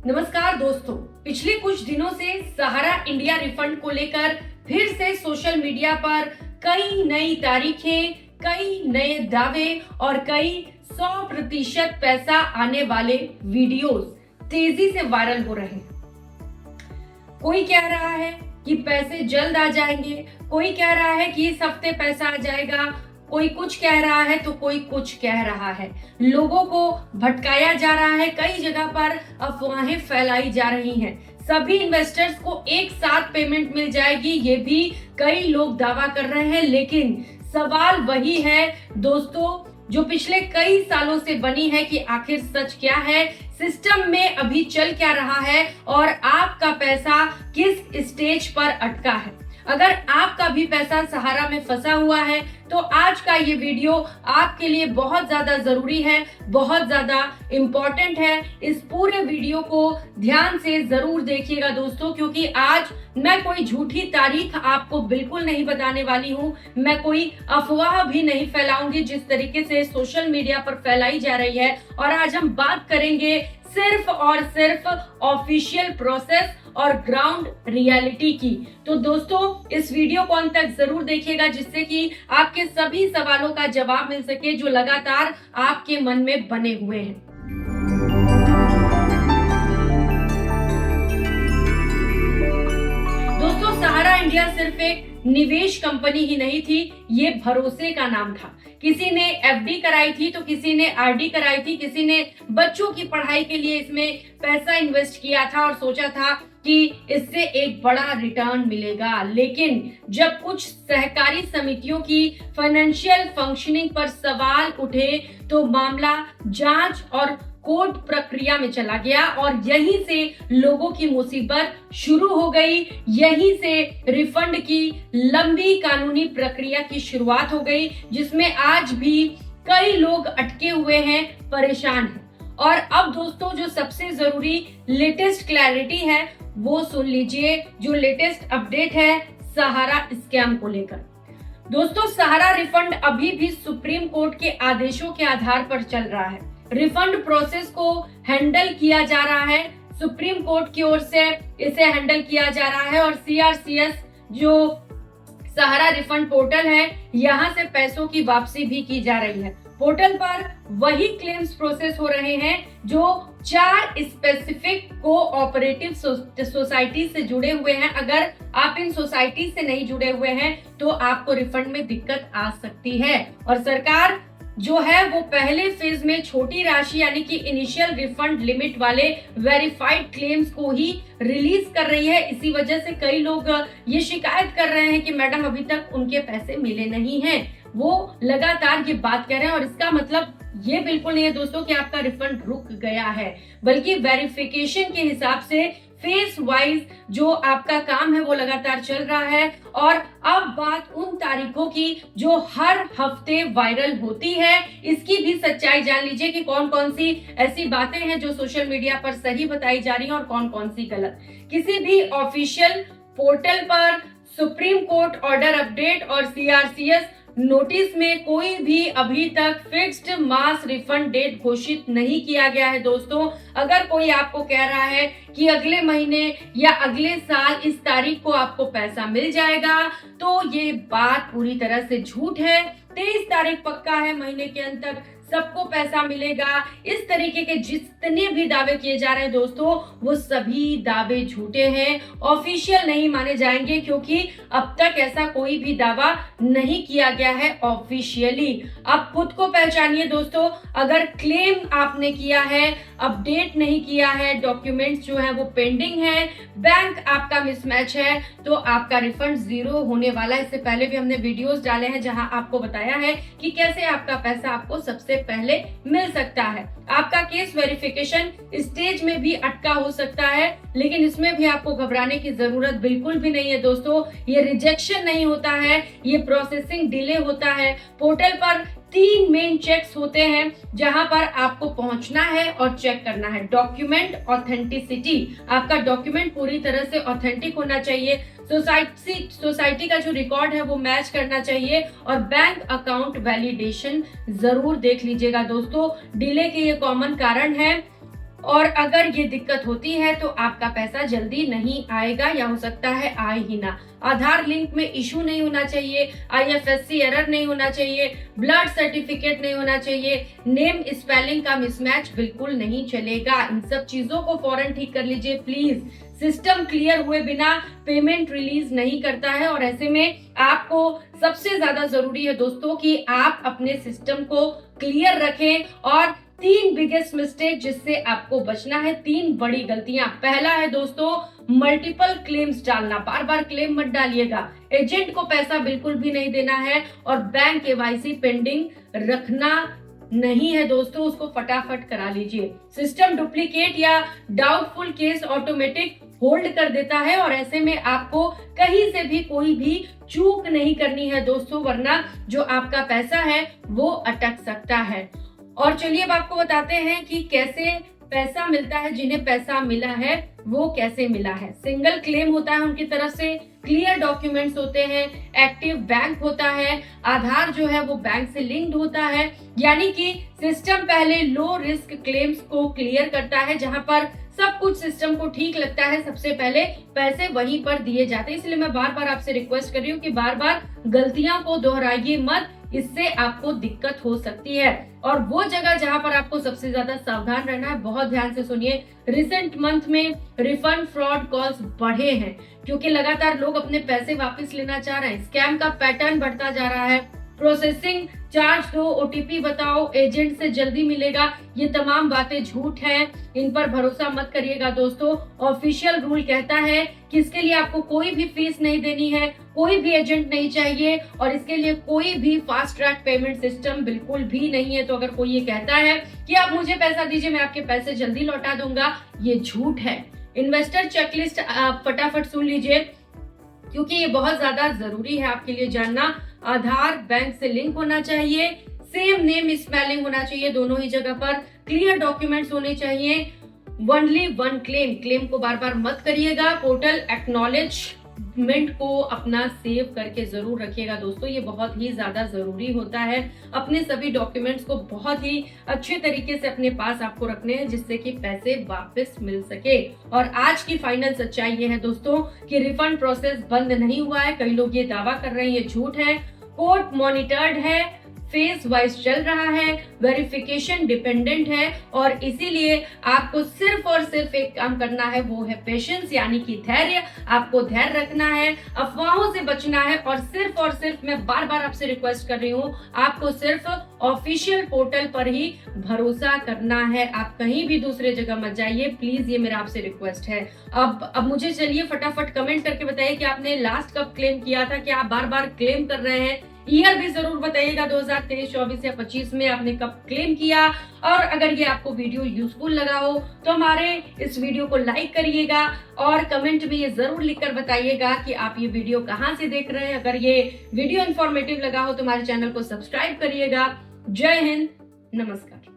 नमस्कार दोस्तों, पिछले कुछ दिनों से सहारा इंडिया रिफंड को लेकर फिर से सोशल मीडिया पर कई नई तारीखें, कई नए दावे और कई 100% पैसा आने वाले वीडियोस तेजी से वायरल हो रहे हैं। कोई कह रहा है कि पैसे जल्द आ जाएंगे, कोई कह रहा है कि इस हफ्ते पैसा आ जाएगा, कोई कुछ कह रहा है तो कोई कुछ कह रहा है। लोगों को भटकाया जा रहा है, कई जगह पर अफवाहें फैलाई जा रही हैं। सभी इन्वेस्टर्स को एक साथ पेमेंट मिल जाएगी, ये भी कई लोग दावा कर रहे हैं। लेकिन सवाल वही है दोस्तों, जो पिछले कई सालों से बनी है कि आखिर सच क्या है, सिस्टम में अभी चल क्या रहा है और आपका पैसा किस स्टेज पर अटका है। अगर आपका भी पैसा सहारा में फंसा हुआ है तो आज का ये वीडियो आपके लिए बहुत ज्यादा जरूरी है, बहुत ज्यादा इम्पोर्टेंट है। इस पूरे वीडियो को ध्यान से जरूर देखिएगा दोस्तों, क्योंकि आज मैं कोई झूठी तारीख आपको बिल्कुल नहीं बताने वाली हूँ, मैं कोई अफवाह भी नहीं फैलाऊंगी जिस तरीके से सोशल मीडिया पर फैलाई जा रही है। और आज हम बात करेंगे सिर्फ और सिर्फ ऑफिशियल प्रोसेस और ग्राउंड रियलिटी की। तो दोस्तों इस वीडियो को अंत तक जरूर देखिएगा, जिससे कि आपके सभी सवालों का जवाब मिल सके जो लगातार आपके मन में बने हुए हैं। दोस्तों सहारा इंडिया सिर्फ एक निवेश कंपनी ही नहीं थी, ये भरोसे का नाम था। किसी ने एफडी कराई थी तो किसी ने आरडी कराई थी, किसी ने बच्चों की पढ़ाई के लिए इसमें पैसा इन्वेस्ट किया था और सोचा था कि इससे एक बड़ा रिटर्न मिलेगा। लेकिन जब कुछ सहकारी समितियों की फाइनेंशियल फंक्शनिंग पर सवाल उठे तो मामला जांच और कोर्ट प्रक्रिया में चला गया और यहीं से लोगों की मुसीबत शुरू हो गई। यहीं से रिफंड की लंबी कानूनी प्रक्रिया की शुरुआत हो गई, जिसमें आज भी कई लोग अटके हुए हैं, परेशान हैं। और अब दोस्तों जो सबसे जरूरी लेटेस्ट क्लैरिटी है वो सुन लीजिए, जो लेटेस्ट अपडेट है सहारा स्कैम को लेकर। दोस्तों सहारा रिफंड अभी भी सुप्रीम कोर्ट के आदेशों के आधार पर चल रहा है। रिफंड प्रोसेस को हैंडल किया जा रहा है, सुप्रीम कोर्ट की ओर से इसे हैंडल किया जा रहा है। और सीआरसीएस जो सहारा रिफंड पोर्टल है, यहाँ से पैसों की वापसी भी की जा रही है। पोर्टल पर वही क्लेम्स प्रोसेस हो रहे हैं जो 4 स्पेसिफिक कोऑपरेटिव सोसाइटी से जुड़े हुए हैं। अगर आप इन सोसाइटी से नहीं जुड़े हुए हैं तो आपको रिफंड में दिक्कत आ सकती है। और सरकार जो है वो पहले फेज में छोटी राशि यानी कि इनिशियल रिफंड लिमिट वाले वेरीफाइड क्लेम्स को ही रिलीज कर रही है। इसी वजह से कई लोग ये शिकायत कर रहे हैं कि मैडम अभी तक उनके पैसे मिले नहीं हैं। वो लगातार ये बात कर रहे हैं और इसका मतलब ये बिल्कुल नहीं है दोस्तों कि आपका रिफंड रुक गया है, बल्कि वेरिफिकेशन के हिसाब से फेस वाइज जो आपका काम है वो लगातार चल रहा है। और अब बात उन तारीखों की जो हर हफ्ते वायरल होती है, इसकी भी सच्चाई जान लीजिए कि कौन कौन सी ऐसी बातें हैं जो सोशल मीडिया पर सही बताई जा रही हैं और कौन कौन सी गलत। किसी भी ऑफिशियल पोर्टल पर सुप्रीम कोर्ट ऑर्डर अपडेट और सीआरसीएस नोटिस में कोई भी अभी तक फिक्स्ड मास रिफंड डेट घोषित नहीं किया गया है। दोस्तों अगर कोई आपको कह रहा है कि अगले महीने या अगले साल इस तारीख को आपको पैसा मिल जाएगा तो ये बात पूरी तरह से झूठ है। 23 तारीख पक्का है, महीने के अंत तक सबको पैसा मिलेगा। इस तरीके के जितने भी दावे किए जा रहे हैं दोस्तों वो सभी दावे झूठे हैं, ऑफिशियल नहीं माने जाएंगे, क्योंकि अब तक ऐसा कोई भी दावा नहीं किया गया है ऑफिशियली। आप खुद को पहचानिए दोस्तों, अगर क्लेम आपने किया है, अपडेट नहीं किया है, डॉक्यूमेंट्स जो है वो पेंडिंग है, बैंक आपका मिसमैच है, तो आपका रिफंड 0 होने वाला है। इससे पहले भी हमने वीडियोस डाले हैं जहां आपको बताया है कि कैसे आपका पैसा आपको सबसे पहले मिल सकता है। आपका केस वेरिफिकेशन स्टेज में भी अटका हो सकता है, लेकिन इसमें भी आपको घबराने की जरूरत बिल्कुल भी नहीं है दोस्तों। ये रिजेक्शन नहीं होता है, ये प्रोसेसिंग डिले होता है। पोर्टल पर 3 मेन चेक्स होते हैं जहां पर आपको पहुंचना है और चेक करना है। डॉक्यूमेंट ऑथेंटिसिटी, आपका डॉक्यूमेंट पूरी तरह से ऑथेंटिक होना चाहिए, सोसाइटी का जो रिकॉर्ड है वो मैच करना चाहिए, और बैंक अकाउंट वैलिडेशन जरूर देख लीजिएगा दोस्तों। डिले के ये कॉमन कारण है। और अगर ये दिक्कत होती है तो आपका पैसा जल्दी नहीं आएगा या हो सकता है आए ही ना। आधार लिंक में इशू नहीं होना चाहिए, IFSC एरर नहीं होना चाहिए, ब्लड सर्टिफिकेट नहीं होना चाहिए, नेम स्पेलिंग का मिसमैच बिल्कुल नहीं चलेगा। इन सब चीजों को फौरन ठीक कर लीजिए प्लीज। सिस्टम क्लियर हुए बिना पेमेंट रिलीज नहीं करता है और ऐसे में आपको सबसे ज्यादा जरूरी है दोस्तों कि आप अपने सिस्टम को क्लियर रखें। और 3 बिगेस्ट मिस्टेक जिससे आपको बचना है, 3 बड़ी गलतियां। पहला है दोस्तों मल्टीपल क्लेम्स डालना, बार बार क्लेम मत डालिएगा। एजेंट को पैसा बिल्कुल भी नहीं देना है और बैंक KYC पेंडिंग रखना नहीं है दोस्तों, उसको फटाफट करा लीजिए। सिस्टम डुप्लीकेट या डाउटफुल केस ऑटोमेटिक होल्ड कर देता है और ऐसे में आपको कहीं से भी कोई भी चूक नहीं करनी है दोस्तों, वरना जो आपका पैसा है वो अटक सकता है। और चलिए अब आपको बताते हैं कि कैसे पैसा मिलता है, जिन्हें पैसा मिला है वो कैसे मिला है। सिंगल क्लेम होता है उनकी तरफ से, क्लियर डॉक्यूमेंट्स होते हैं, एक्टिव बैंक होता है, आधार जो है वो बैंक से लिंक्ड होता है, यानी कि सिस्टम पहले लो रिस्क क्लेम्स को क्लियर करता है। जहां पर सब कुछ सिस्टम को ठीक लगता है, सबसे पहले पैसे वहीं पर दिए जाते हैं। इसलिए मैं बार बार आपसे रिक्वेस्ट कर रही हूँ कि बार बार गलतियों को दोहराइए मत, इससे आपको दिक्कत हो सकती है। और वो जगह जहां पर आपको सबसे ज्यादा सावधान रहना है, बहुत ध्यान से सुनिए। रिसेंट मंथ में रिफंड फ्रॉड कॉल्स बढ़े हैं क्योंकि लगातार लोग अपने पैसे वापस लेना चाह रहे हैं। स्कैम का पैटर्न बढ़ता जा रहा है। प्रोसेसिंग चार्ज दो, OTP बताओ, एजेंट से जल्दी मिलेगा, ये तमाम बातें झूठ हैं, इन पर भरोसा मत करिएगा दोस्तों। ऑफिशियल रूल कहता है कि इसके लिए आपको कोई भी फीस नहीं देनी है, कोई भी एजेंट नहीं चाहिए और इसके लिए कोई भी फास्ट ट्रैक पेमेंट सिस्टम बिल्कुल भी नहीं है। तो अगर कोई ये कहता है कि आप मुझे पैसा दीजिए मैं आपके पैसे जल्दी लौटा दूंगा, ये झूठ है। इन्वेस्टर चेकलिस्ट आप फटाफट सुन लीजिए क्योंकि ये बहुत ज्यादा जरूरी है आपके लिए जानना। आधार बैंक से लिंक होना चाहिए, सेम नेम स्पेलिंग होना चाहिए दोनों ही जगह पर, क्लियर डॉक्यूमेंट्स होने चाहिए, ओनली 1 क्लेम को बार बार मत करिएगा। पोर्टल एक्नॉलेजमेंट को अपना सेव करके जरूर रखिएगा दोस्तों, ये बहुत ही ज्यादा जरूरी होता है। अपने सभी डॉक्यूमेंट्स को बहुत ही अच्छे तरीके से अपने पास आपको रखने हैं जिससे कि पैसे वापस मिल सके। और आज की फाइनल सच्चाई ये है दोस्तों कि रिफंड प्रोसेस बंद नहीं हुआ है। कई लोग ये दावा कर रहे हैं, ये झूठ है। कोर्ट मॉनिटर्ड है, फेज वाइज चल रहा है, वेरिफिकेशन डिपेंडेंट है और इसीलिए आपको सिर्फ और सिर्फ एक काम करना है, वो है पेशेंस यानी कि धैर्य। आपको धैर्य रखना है, अफवाहों से बचना है और सिर्फ मैं बार बार आपसे रिक्वेस्ट कर रही हूँ, आपको सिर्फ ऑफिशियल पोर्टल पर ही भरोसा करना है। आप कहीं भी दूसरे जगह मत जाइए प्लीज, ये मेरा आपसे रिक्वेस्ट है। अब मुझे चलिए फटाफट कमेंट करके बताइए कि आपने लास्ट कब क्लेम किया था, कि आप बार बार क्लेम कर रहे हैं। ईयर भी जरूर बताइएगा 2023, 24 या 25 में आपने कब क्लेम किया। और अगर ये आपको वीडियो यूजफुल लगा हो तो हमारे इस वीडियो को लाइक करिएगा और कमेंट में ये जरूर लिखकर बताइएगा कि आप ये वीडियो कहाँ से देख रहे हैं। अगर ये वीडियो इंफॉर्मेटिव लगा हो तो हमारे चैनल को सब्सक्राइब करिएगा। जय हिंद, नमस्कार।